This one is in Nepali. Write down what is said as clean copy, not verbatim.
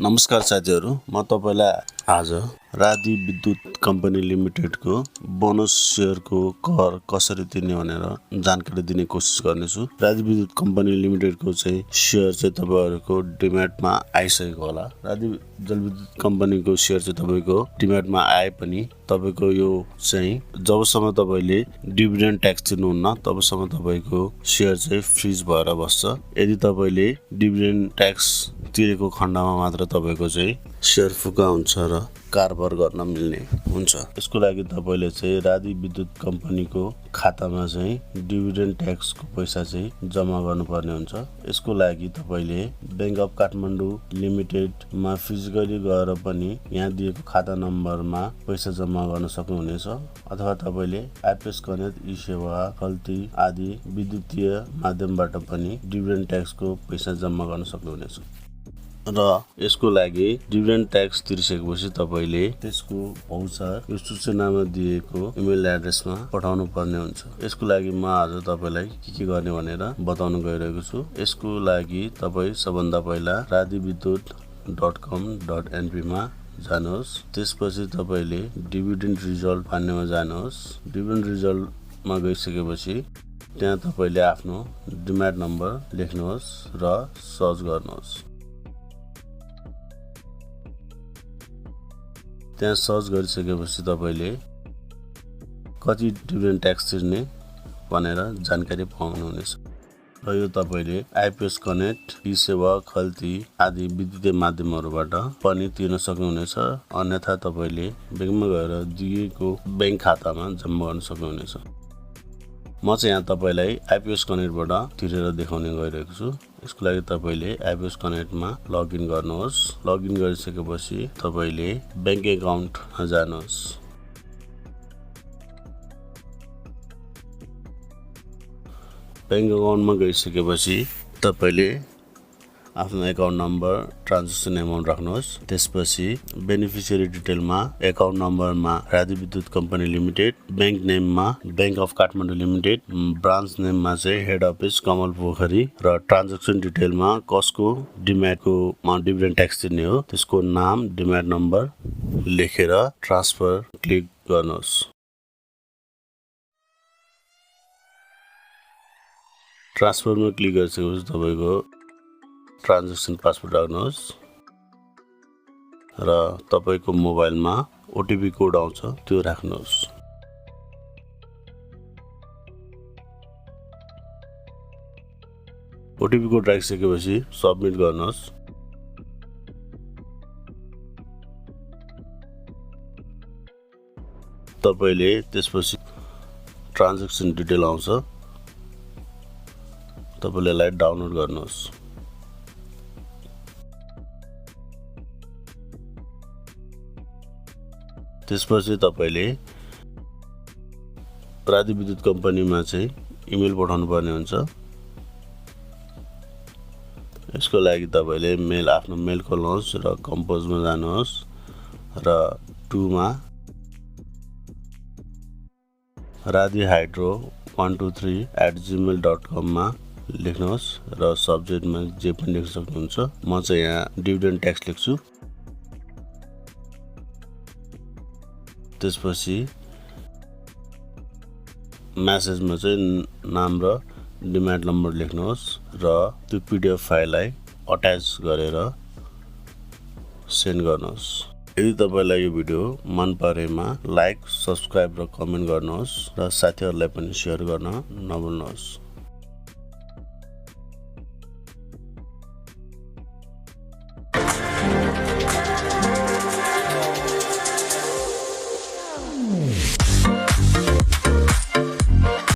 नमस्कार साथीहरु, म तपाईलाई आज राधि विद्युत कम्पनी लिमिटेडको बोनस शेयरको कर कसरी तिर्ने भनेर जानकारी दिने कोसिस गर्नेछु। राधि विद्युत कम्पनी लिमिटेडको चाहिँ शेयर चाहिँ तपाईहरुको डिम्याटमा आइसकेको होला। राधि जलविद्युत कम्पनीको शेयर चाहिँ तपाईको डिम्याटमा आए पनि तपाईको यो चाहिँ जबसम्म तपाईले डिभिडेन्ड ट्याक्स तिर्नुहुन्न तबसम्म तपाईको शेयर चाहिँ फ्रीज भएर बस्छ। यदि तपाईले डिभिडेन्ड ट्याक्स तिरेको खण्डमा मात्र तपाईको चाहिँ शेयर फुका हुन्छ र कारबार गर्न मिल्ने हुन्छ। यसको लागि तपाईले चाहिँ राधि विद्युत कम्पनीको खातामा चाहिँ डिभिडेन्ड ट्याक्सको पैसा चाहिँ जम्मा गर्नुपर्ने हुन्छ। यसको लागि तपाईले बैंक अफ काठमाडौँ लिमिटेडमा फिजिकली गएर पनि यहाँ दिएको खाता नम्बरमा पैसा जम्मा गर्न सक्नुहुनेछ, अथवा तपाईले आइपीएस कनेक्ट ई-सेवा खल्ती आदि विद्युतीय माध्यमबाट पनि डिभिडेन्ड ट्याक्सको पैसा जम्मा गर्न सक्नुहुनेछ। र यसको लागि डिभिडेन्ड ट्याक्स तिरिसकेपछि तपाईले त्यसको भौचार यो सूचनामा दिएको इमेल एड्रेसमा पठाउनु पर्ने हुन्छ। यसको लागि म आज तपाईलाई के गर्ने भनेर बताउन गइरहेको छु। यसको लागि तपाई सबभन्दा पहिला radhividyut.com.np मा जानुहोस्। त्यसपछि तपाईले डिभिडेन्ड रिजल्ट भन्नेमा जानुहोस्। डिभिडेन्ड रिजल्टमा गइसकेपछि त्यहाँ तपाईले आफ्नो डिम्याट नम्बर लेख्नुहोस् र सर्च गर्नुहोस्। त्यहाँ सर्च गरिसकेपछि तपाईले कति डिभिडेन्ड ट्याक्स तिर्ने भनेर जानकारी पाउनुहुनेछ। र यो तपाईले आइपीएस कनेक्ट ई-सेवा खल्ती आदि विद्युतीय माध्यमहरुबाट पनि तिर्न सक्नुहुनेछ, अन्यथा तपाईले बैंकमा गएर दिएको बैंक खातामा जम्मा गर्न सक्नुहुनेछ। म चाहिँ यहाँ तपाईलाई आइपीएस कनेक्टबाट तिरेर देखाउने गइरहेको छु। यसको लागि तपाईले आइपीएस कनेक्टमा लगइन गर्नुहोस्। लगइन गरिसकेपछि तपाईले बैंक एकाउन्टमा जानुहोस्। बैंक एकाउन्टमा गइसकेपछि तपाईले आफ्नो एकाउन्ट नम्बर ट्रान्ज्याक्सन एमाउन्ट राख्नुहोस्। त्यसपछि बेनिफिसियरी डिटेलमा एकाउन्ट नम्बरमा Radhi Bidyut company limited, bank नेममा bank of Kathmandu limited, branch नेममा चाहिँ हेड अफिस कमल पोखरी र ट्रान्ज्याक्सन डिटेलमा कसको डिम्याटको डिभिडेन्ड ट्याक्स तिर्ने हो त्यसको नाम, डिम्याट नम्बर लेखेर ट्रान्सफर क्लिक गर्नुहोस्। ट्रान्सफरमा क्लिक गरिसकेपछि तपाईको ट्रान्ज्याक्सन पासवर्ड राख्नुहोस् र तपाईको मोबाइलमा ओटीपी कोड आउँछ त्यो राख्नुहोस्। ओटीपी कोड राखिसकेपछि सबमिट गर्नुहोस्। तपाईले त्यसपछि ट्रान्ज्याक्सन डिटेल आउँछ, तपाईले यसलाई डाउनलोड गर्नुहोस्। त्यसपछि तपाईले राधि विद्युत कम्पनीमा चाहिँ इमेल पठाउनु पर्ने हुन्छ। यसको लागि तपाईले आफ्नो मेल खोल्नुहोस् र कम्पोजमा जानुहोस् र 2 मा radhihydro123@gmail.com मा लेख्नुहोस् र सब्जेक्टमा जे पनि लेख्न सक्नुहुन्छ। म चाहिँ यहाँ डिभिडेन्ड ट्याक्स लेख्छु। त्यसपछि मेसेजमा चाहिँ नाम र डिम्याट नम्बर लेख्नुहोस् र त्यो पीडीएफ फाइललाई अट्याच गरेर सेन्ड गर्नुहोस्। यदि तपाईलाई यो भिडियो मन परेमा लाइक, सब्स्क्राइब र कमेन्ट गर्नुहोस् र साथीहरुलाई पनि शेयर गर्न नभुल्नुहोस्।